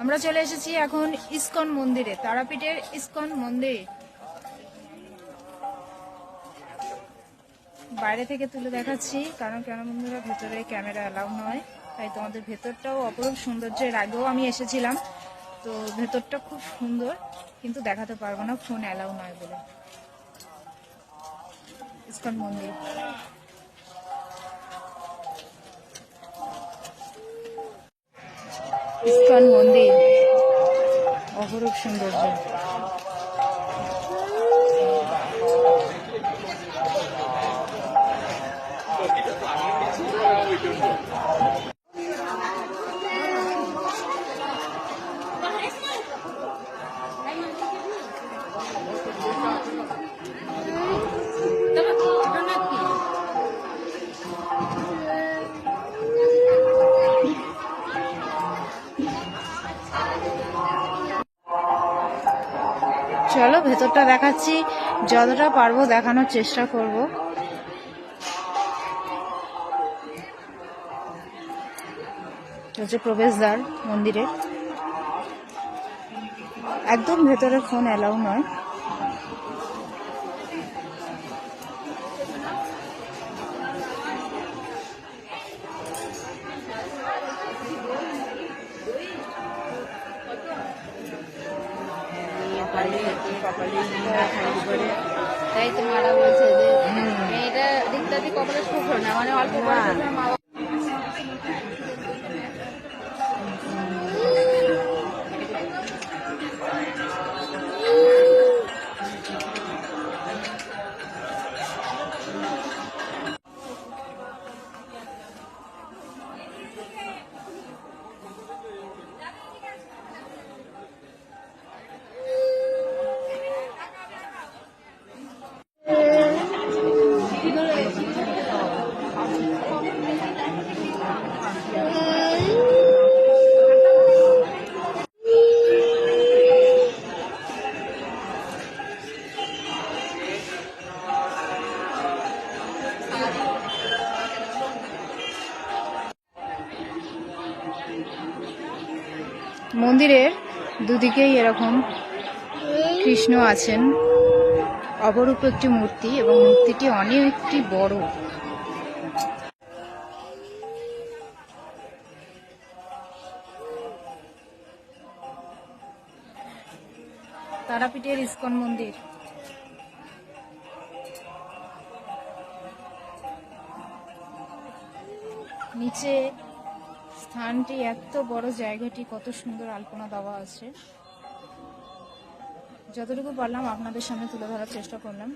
আমরা চলে এসেছি এখন ইসকন মন্দিরে, তারাপীঠের ইসকন মন্দির। বাইরে থেকে তুলে দেখাচ্ছি, কারণ কেন বন্ধুরা ভেতরে ক্যামেরা অ্যালাউ নয়, তাই তোমাদের ভেতরটাও অপরূপ সৌন্দর্য। এর আগেও আমি এসেছিলাম, তো ভেতরটা খুব সুন্দর, কিন্তু দেখাতে পারবো না, ফোন অ্যালাউ নয় বলে। ইসকন মন্দির ইসকন মন্দির অপরূপ সৌন্দর্য। চলো ভেতরটা দেখাচ্ছি, যতটা পারবো দেখানোর চেষ্টা করব। হচ্ছে প্রবেশদ্বার মন্দিরের, একদম ভেতরে ফোন অ্যালাউ নয়। তাই তো মারা বলছে যে মেয়েটা দিকটা দিয়ে কপালে সুখ না, মানে অল্প বয়সে মা মন্দিরের দুদিকেই এরকম কৃষ্ণ আছেন, অপরূপ একটি মূর্তি, এবং মূর্তিটি অনেকটি বড়। তারাপীঠের ইসকন মন্দির। নিচে স্থানটি এত বড়, জায়গাটি কত সুন্দর আলপনা দেওয়া আছে। যতটুকু পারলাম আপনাদের সামনে তুলে ধরার চেষ্টা করলাম।